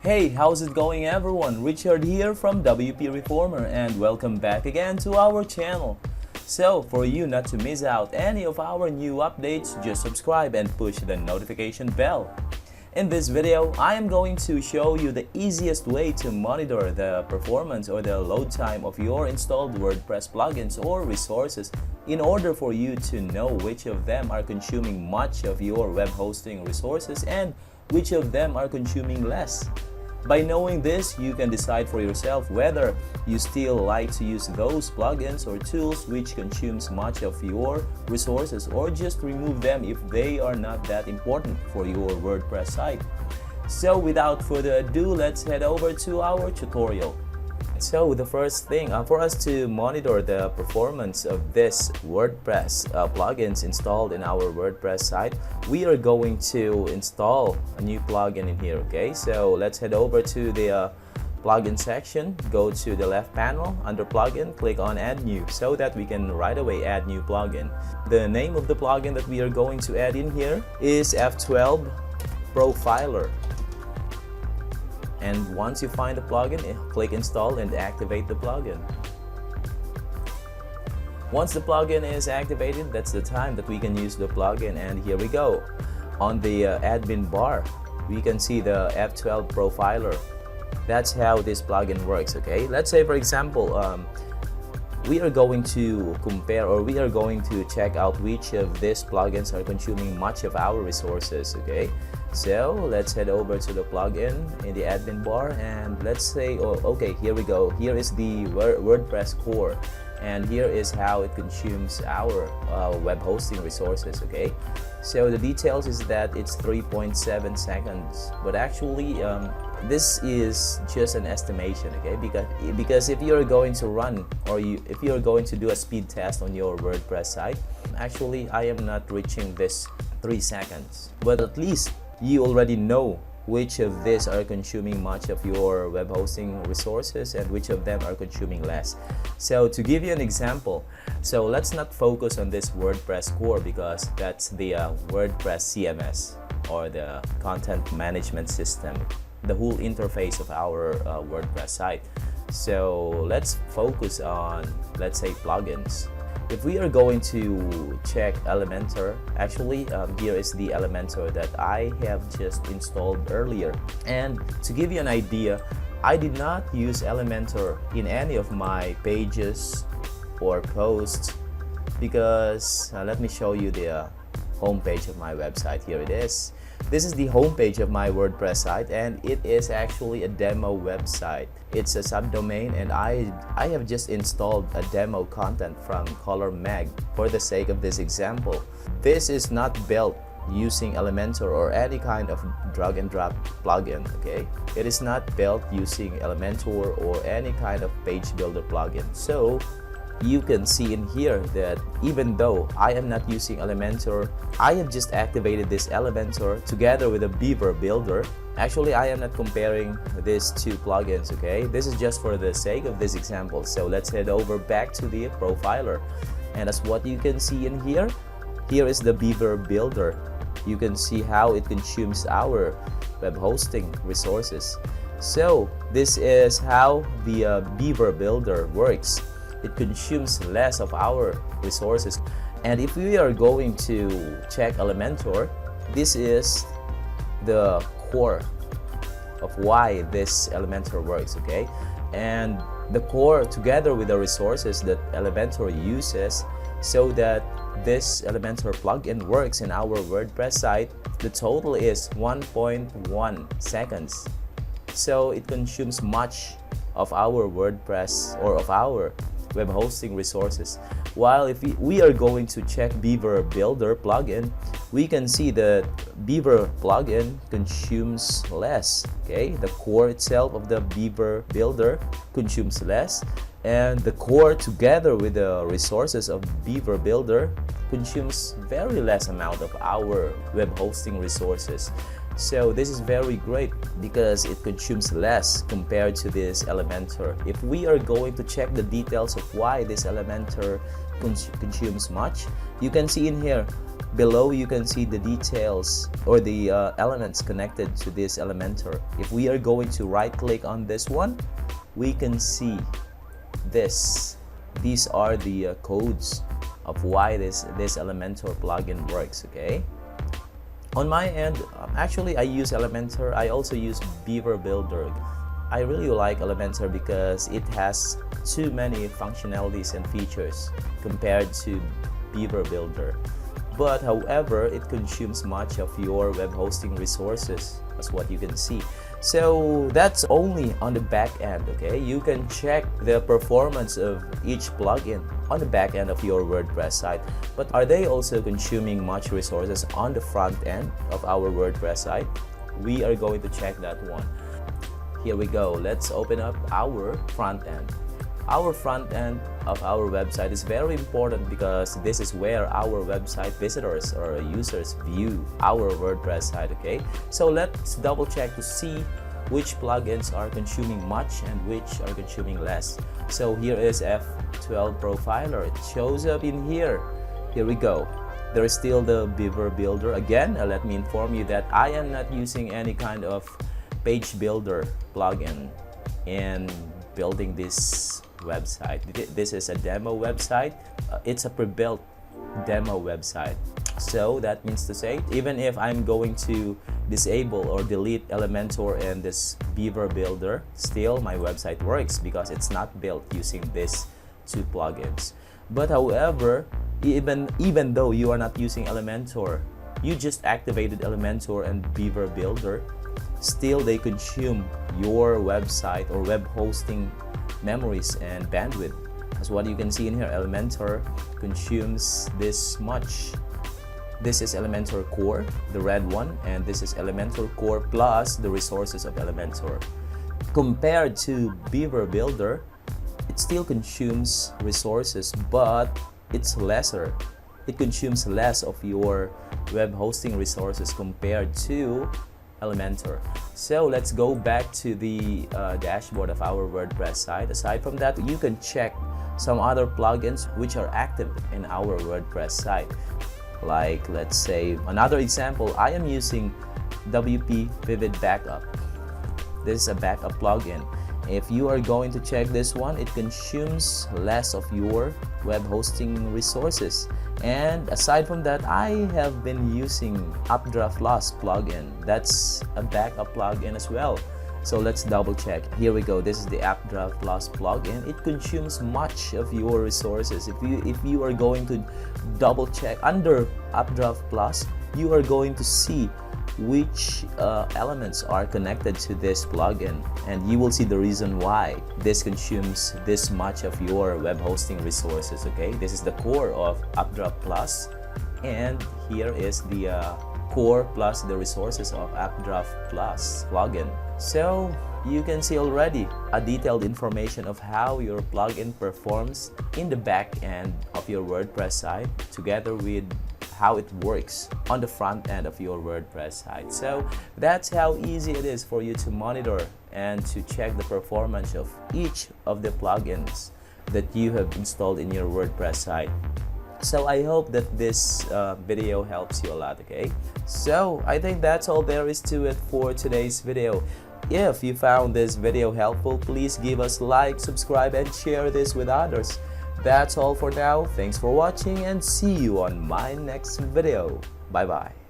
Hey, how's it going everyone? Richard here from WP Reformer and welcome back again to our channel. So, for you not to miss out any of our new updates, just subscribe and push the notification bell. In this video, I am going to show you the easiest way to monitor the performance or the load time of your installed WordPress plugins or resources in order for you to know which of them are consuming much of your web hosting resources and which of them are consuming less. By knowing this, you can decide for yourself whether you still like to use those plugins or tools which consumes much of your resources or just remove them if they are not that important for your WordPress site. So without further ado, let's head over to our tutorial. So the first thing for us to monitor the performance of this WordPress plugins installed in our WordPress site, we are going to install a new plugin in here. Okay, so let's head over to the plugin section, go to the left panel under plugin, click on add new so that we can right away add new plugin. The name of the plugin that we are going to add in here is F12 Profiler. And once you find the plugin, click install and activate the plugin. Once the plugin is activated, that's the time that we can use the plugin. And here we go. On the admin bar, we can see the F12 Profiler. That's how this plugin works. Okay, let's say for example, we are going to compare or we are going to check out which of these plugins are consuming much of our resources. Okay, so let's head over to the plugin in the admin bar and let's say, oh, okay, here we go. Here is the WordPress Core and here is how it consumes our web hosting resources. Okay, so the details is that it's 3.7 seconds, but actually this is just an estimation. Okay, because if you're going to run or if you're going to do a speed test on your WordPress site, actually I am not reaching this 3 seconds, but at least you already know which of these are consuming much of your web hosting resources and which of them are consuming less. So to give you an example, so let's not focus on this WordPress Core because that's the WordPress CMS or the content management system, the whole interface of our WordPress site. So let's focus on, let's say, plugins. If we are going to check Elementor, actually here is the Elementor that I have just installed earlier. And to give you an idea, I did not use Elementor in any of my pages or posts because let me show you the homepage of my website. Here it is. This is the homepage of my WordPress site and it is actually a demo website. It's a subdomain and I have just installed a demo content from Color Mag for the sake of this example. This is not built using Elementor or any kind of drag and drop plugin. Okay, it is not built using Elementor or any kind of page builder plugin. So you can see in here that even though I am not using Elementor, I have just activated this Elementor together with a Beaver Builder. Actually, I am not comparing these two plugins. Okay, this is just for the sake of this example. So let's head over back to the profiler, and as what you can see in here, here is the Beaver Builder. You can see how it consumes our web hosting resources. So this is how the Beaver Builder works. It consumes less of our resources. And if we are going to check Elementor, this is the core of why this Elementor works. Okay, and the core together with the resources that Elementor uses so that this Elementor plugin works in our WordPress site, the total is 1.1 seconds. So it consumes much of our WordPress or of our web hosting resources. While if we are going to check Beaver Builder plugin, we can see that Beaver plugin consumes less. Okay, the core itself of the Beaver Builder consumes less, and the core together with the resources of Beaver Builder consumes very less amount of our web hosting resources. So this is very great because it consumes less compared to this Elementor. If we are going to check the details of why this Elementor consumes much, you can see in here Below you can see the details or the elements connected to this Elementor. If we are going to right click on this one, we can see this. These are the codes of why this Elementor plugin works. Okay, on my end, actually I use Elementor. I also use Beaver Builder. I really like Elementor because it has too many functionalities and features compared to Beaver Builder. But however, it consumes much of your web hosting resources, as what you can see. So that's only on the back end. Okay, you can check the performance of each plugin on the back end of your WordPress site. But are they also consuming much resources on the front end of our WordPress site? We are going to check that one. Here we go. Let's open up our front end. Our front end of our website is very important because this is where our website visitors or users view our WordPress site. Okay, so let's double check to see which plugins are consuming much and which are consuming less. So here is F12 Profiler. It shows up in here. Here we go. There is still the Beaver Builder. Again, let me inform you that I am not using any kind of page builder plugin in building this website. This is a demo website. It's a pre-built demo website. So that means to say, even if I'm going to disable or delete Elementor and this Beaver Builder, still my website works because it's not built using these two plugins. But however, even though you are not using Elementor, you just activated Elementor and Beaver Builder, still they consume your website or web hosting memories and bandwidth. As what you can see in here, Elementor consumes this much. This is Elementor Core, the red one, and this is Elementor Core plus the resources of Elementor. Compared to Beaver Builder, it still consumes resources, but it's lesser. It consumes less of your web hosting resources compared to Elementor. So let's go back to the dashboard of our WordPress site. Aside from that, you can check some other plugins which are active in our WordPress site. Like, let's say, another example, I am using WP Vivid Backup. This is a backup plugin. If you are going to check this one, it consumes less of your web hosting resources. And aside from that, I have been using Updraft Plus plugin. That's a backup plugin as well. So let's double check. Here we go. This is the Updraft Plus plugin. It consumes much of your resources. If you are going to double check under Updraft Plus, you are going to see which elements are connected to this plugin, and you will see the reason why this consumes this much of your web hosting resources. Okay, this is the core of Updraft Plus, and here is the core plus the resources of Updraft Plus plugin. So you can see already a detailed information of how your plugin performs in the back end of your WordPress site, together with how it works on the front end of your WordPress site. So that's how easy it is for you to monitor and to check the performance of each of the plugins that you have installed in your WordPress site. So I hope that this video helps you a lot. Okay, so I think that's all there is to it for today's video. If you found this video helpful, please give us a like, subscribe, and share this with others. That's all for now. Thanks for watching and see you on my next video. Bye bye.